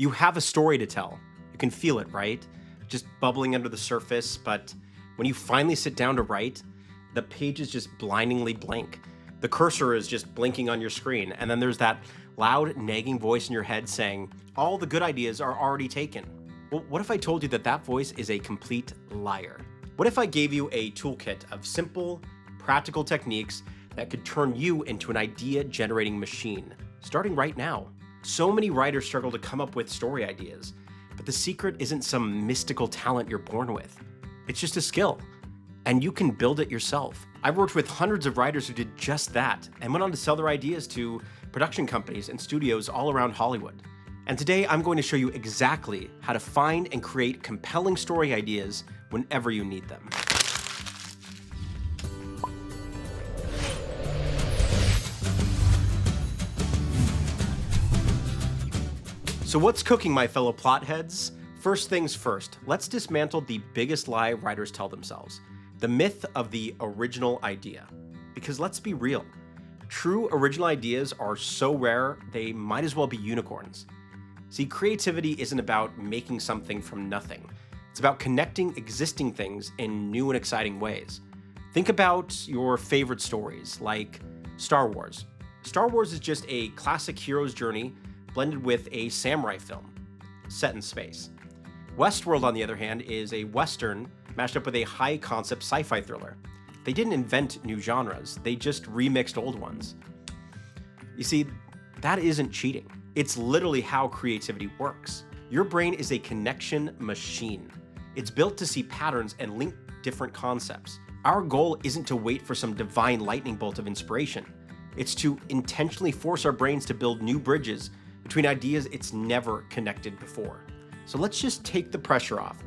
You have a story to tell. You can feel it, right? Just bubbling under the surface, but when you finally sit down to write, the page is just blindingly blank. The cursor is just blinking on your screen, and then there's that loud, nagging voice in your head saying, all the good ideas are already taken. Well, what if I told you that that voice is a complete liar? What if I gave you a toolkit of simple, practical techniques that could turn you into an idea-generating machine, starting right now? So many writers struggle to come up with story ideas, but the secret isn't some mystical talent you're born with. It's just a skill, and you can build it yourself. I've worked with hundreds of writers who did just that and went on to sell their ideas to production companies and studios all around Hollywood. And today I'm going to show you exactly how to find and create compelling story ideas whenever you need them. So what's cooking, my fellow plot heads? First things first, let's dismantle the biggest lie writers tell themselves, the myth of the original idea. Because let's be real, true original ideas are so rare, they might as well be unicorns. See, creativity isn't about making something from nothing. It's about connecting existing things in new and exciting ways. Think about your favorite stories, like Star Wars. Star Wars is just a classic hero's journey blended with a samurai film, set in space. Westworld, on the other hand, is a Western mashed up with a high-concept sci-fi thriller. They didn't invent new genres, they just remixed old ones. You see, that isn't cheating. It's literally how creativity works. Your brain is a connection machine. It's built to see patterns and link different concepts. Our goal isn't to wait for some divine lightning bolt of inspiration. It's to intentionally force our brains to build new bridges between ideas it's never connected before. So let's just take the pressure off.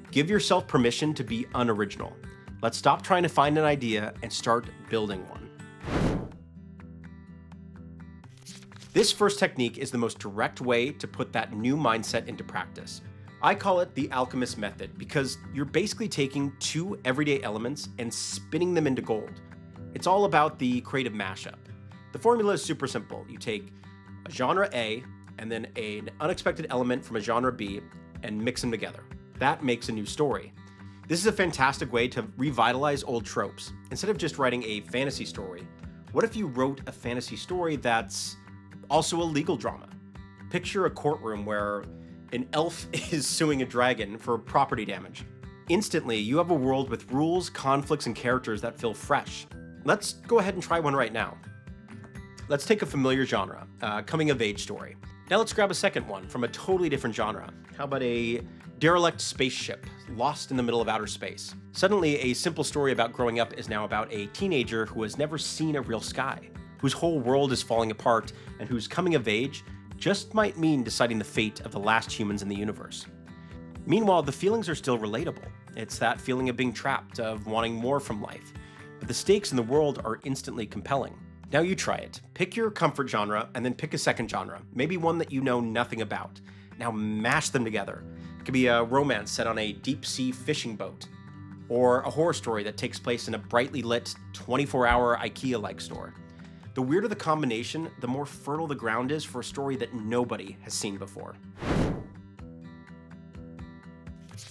Give yourself permission to be unoriginal. Let's stop trying to find an idea and start building one. This first technique is the most direct way to put that new mindset into practice. I call it the Alchemist method because you're basically taking two everyday elements and spinning them into gold. It's all about the creative mashup. The formula is super simple. You take a genre A and then an unexpected element from a genre B and mix them together. That makes a new story. This is a fantastic way to revitalize old tropes. Instead of just writing a fantasy story, what if you wrote a fantasy story that's also a legal drama? Picture a courtroom where an elf is suing a dragon for property damage. Instantly, you have a world with rules, conflicts, and characters that feel fresh. Let's go ahead and try one right now. Let's take a familiar genre, coming-of-age story. Now let's grab a second one from a totally different genre. How about a derelict spaceship lost in the middle of outer space? Suddenly, a simple story about growing up is now about a teenager who has never seen a real sky, whose whole world is falling apart, and whose coming of age just might mean deciding the fate of the last humans in the universe. Meanwhile, the feelings are still relatable. It's that feeling of being trapped, of wanting more from life. But the stakes in the world are instantly compelling. Now you try it. Pick your comfort genre and then pick a second genre, maybe one that you know nothing about. Now mash them together. It could be a romance set on a deep-sea fishing boat, or a horror story that takes place in a brightly lit 24-hour IKEA-like store. The weirder the combination, the more fertile the ground is for a story that nobody has seen before.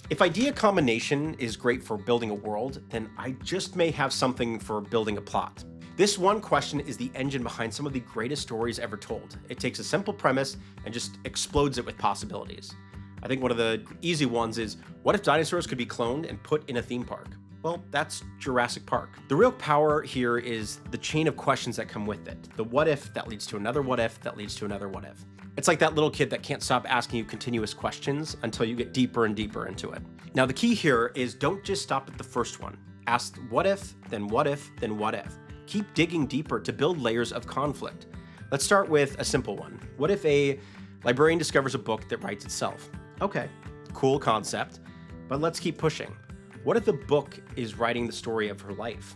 If idea combination is great for building a world, then I just may have something for building a plot. This one question is the engine behind some of the greatest stories ever told. It takes a simple premise and just explodes it with possibilities. I think one of the easy ones is, what if dinosaurs could be cloned and put in a theme park? Well, that's Jurassic Park. The real power here is the chain of questions that come with it. The what if that leads to another what if that leads to another what if. It's like that little kid that can't stop asking you continuous questions until you get deeper and deeper into it. Now the key here is don't just stop at the first one. Ask what if, then what if, then what if. Keep digging deeper to build layers of conflict. Let's start with a simple one. What if a librarian discovers a book that writes itself? Okay, cool concept, but let's keep pushing. What if the book is writing the story of her life,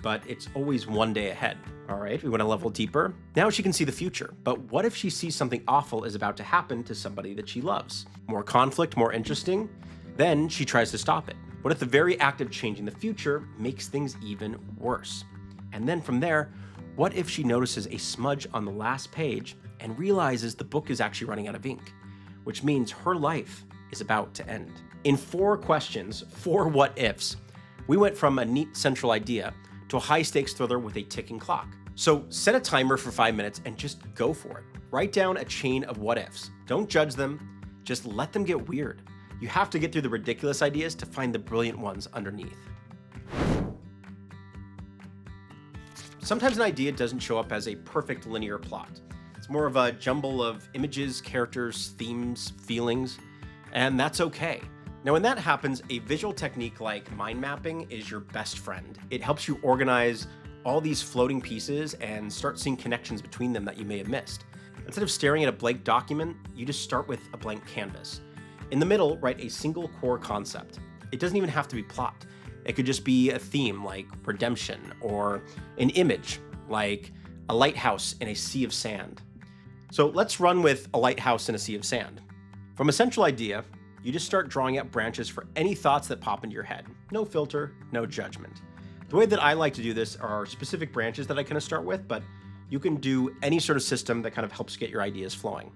but it's always one day ahead? All right, we want to level deeper. Now she can see the future, but what if she sees something awful is about to happen to somebody that she loves? More conflict, more interesting? Then she tries to stop it. What if the very act of changing the future makes things even worse? And then from there, what if she notices a smudge on the last page and realizes the book is actually running out of ink? which means her life is about to end. In 4 questions, 4 what ifs, we went from a neat central idea to a high-stakes thriller with a ticking clock. So set a timer for 5 minutes and just go for it. Write down a chain of what ifs. Don't judge them, just let them get weird. You have to get through the ridiculous ideas to find the brilliant ones underneath. Sometimes an idea doesn't show up as a perfect linear plot. It's more of a jumble of images, characters, themes, feelings, and that's okay. Now, when that happens, a visual technique like mind mapping is your best friend. It helps you organize all these floating pieces and start seeing connections between them that you may have missed. Instead of staring at a blank document, you just start with a blank canvas. In the middle, write a single core concept. It doesn't even have to be plot. It could just be a theme like redemption, or an image like a lighthouse in a sea of sand. So let's run with a lighthouse in a sea of sand. From a central idea, you just start drawing out branches for any thoughts that pop into your head. No filter, no judgment. The way that I like to do this are specific branches that I kind of start with, but you can do any sort of system that kind of helps get your ideas flowing.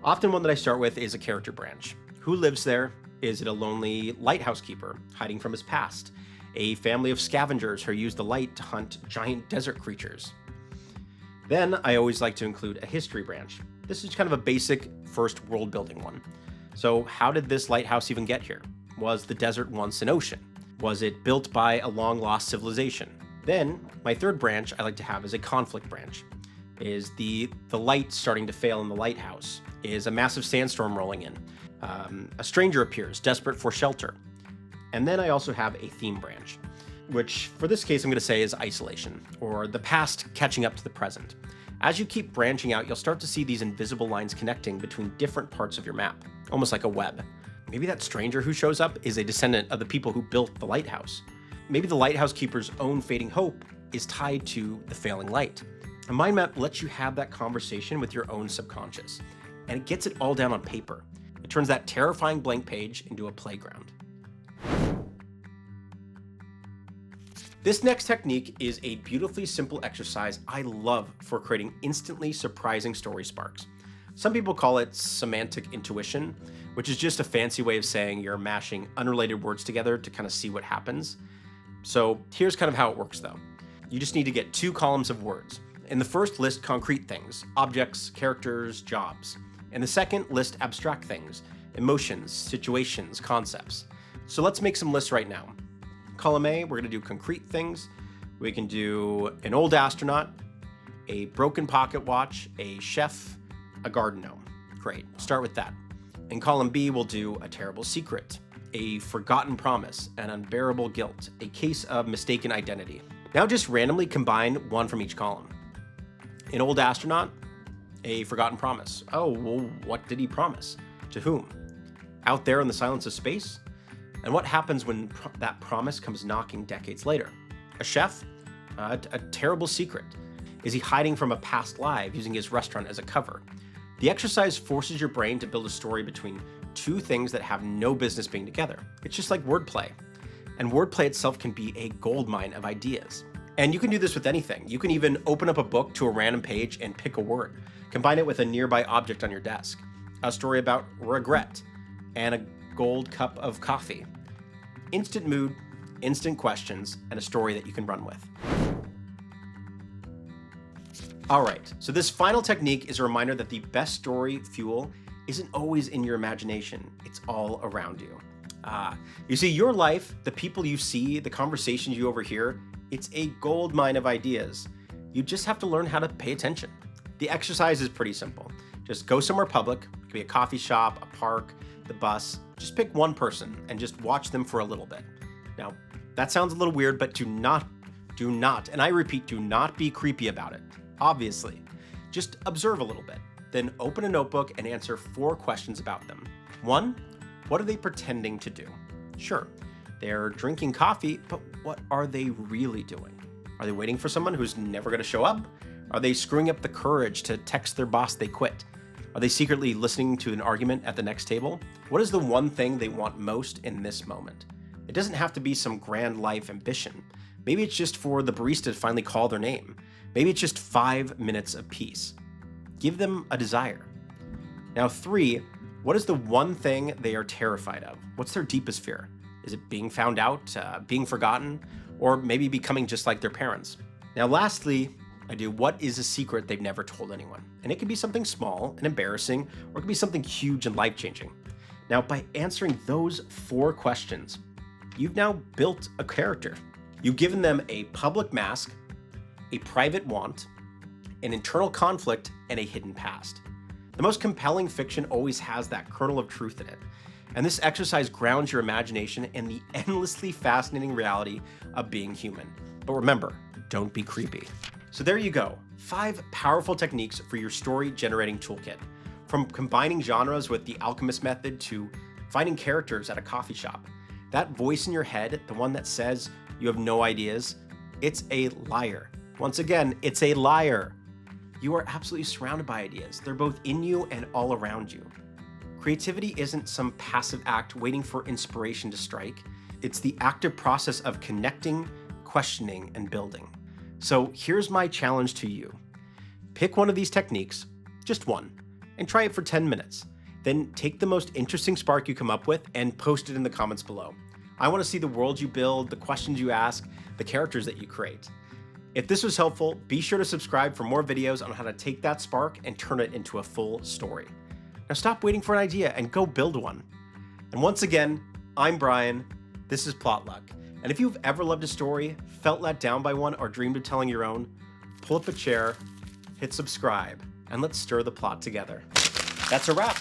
Often one that I start with is a character branch. Who lives there? Is it a lonely lighthouse keeper hiding from his past? A family of scavengers who use the light to hunt giant desert creatures? Then I always like to include a history branch. This is kind of a basic first world building one. So how did this lighthouse even get here? Was the desert once an ocean? Was it built by a long lost civilization? Then my third branch I like to have is a conflict branch. Is the light starting to fail in the lighthouse? Is a massive sandstorm rolling in? A stranger appears, desperate for shelter. And then I also have a theme branch, which for this case I'm going to say is isolation, or the past catching up to the present. As you keep branching out, you'll start to see these invisible lines connecting between different parts of your map, almost like a web. Maybe that stranger who shows up is a descendant of the people who built the lighthouse. Maybe the lighthouse keeper's own fading hope is tied to the failing light. A mind map lets you have that conversation with your own subconscious, and it gets it all down on paper. It turns that terrifying blank page into a playground. This next technique is a beautifully simple exercise I love for creating instantly surprising story sparks. Some people call it semantic intuition, which is just a fancy way of saying you're mashing unrelated words together to kind of see what happens. So here's kind of how it works though. You just need to get 2 columns of words. In the first, list concrete things, objects, characters, jobs. In the second, list abstract things, emotions, situations, concepts. So let's make some lists right now. Column A, we're going to do concrete things. We can do an old astronaut, a broken pocket watch, a chef, a garden gnome. Great, start with that. In column B, we'll do a terrible secret, a forgotten promise, an unbearable guilt, a case of mistaken identity. Now just randomly combine one from each column. An old astronaut, a forgotten promise. Oh, well, what did he promise? To whom? Out there in the silence of space? And what happens when that promise comes knocking decades later? A chef? A terrible secret. Is he hiding from a past life using his restaurant as a cover? The exercise forces your brain to build a story between 2 things that have no business being together. It's just like wordplay. And wordplay itself can be a goldmine of ideas. And you can do this with anything. You can even open up a book to a random page and pick a word. Combine it with a nearby object on your desk. A story about regret and a gold cup of coffee. Instant mood, instant questions, and a story that you can run with. All right, so this final technique is a reminder that the best story fuel isn't always in your imagination. It's all around you. You see, your life, the people you see, the conversations you overhear, it's a gold mine of ideas. You just have to learn how to pay attention. The exercise is pretty simple. Just go somewhere public. It could be a coffee shop, a park, the bus. Just pick one person and just watch them for a little bit. Now, that sounds a little weird, but do not, and I repeat, do not be creepy about it. Obviously, just observe a little bit. Then open a notebook and answer 4 questions about them. 1, what are they pretending to do? Sure, they're drinking coffee, but what are they really doing? Are they waiting for someone who's never going to show up? Are they screwing up the courage to text their boss they quit? Are they secretly listening to an argument at the next table? What is the one thing they want most in this moment? It doesn't have to be some grand life ambition. Maybe it's just for the barista to finally call their name. Maybe it's just 5 minutes of peace. Give them a desire. Now 3, What is the one thing they are terrified of? What's their deepest fear? Is it being found out, being forgotten, or maybe becoming just like their parents? Now, lastly, I do what is a secret they've never told anyone? And it can be something small and embarrassing, or it can be something huge and life-changing. Now, by answering those 4 questions, you've now built a character. You've given them a public mask, a private want, an internal conflict, and a hidden past. The most compelling fiction always has that kernel of truth in it. And this exercise grounds your imagination in the endlessly fascinating reality of being human. But remember, don't be creepy. So there you go, 5 powerful techniques for your story generating toolkit. From combining genres with the Alchemist method to finding characters at a coffee shop. That voice in your head, the one that says you have no ideas, it's a liar. Once again, it's a liar. You are absolutely surrounded by ideas. They're both in you and all around you. Creativity isn't some passive act waiting for inspiration to strike. It's the active process of connecting, questioning, and building. So here's my challenge to you. Pick one of these techniques, just one, and try it for 10 minutes. Then take the most interesting spark you come up with and post it in the comments below. I want to see the world you build, the questions you ask, the characters that you create. If this was helpful, be sure to subscribe for more videos on how to take that spark and turn it into a full story. Now stop waiting for an idea and go build one. And once again, I'm Brian, this is Plot Luck. And if you've ever loved a story, felt let down by one, or dreamed of telling your own, pull up a chair, hit subscribe, and let's stir the plot together. That's a wrap.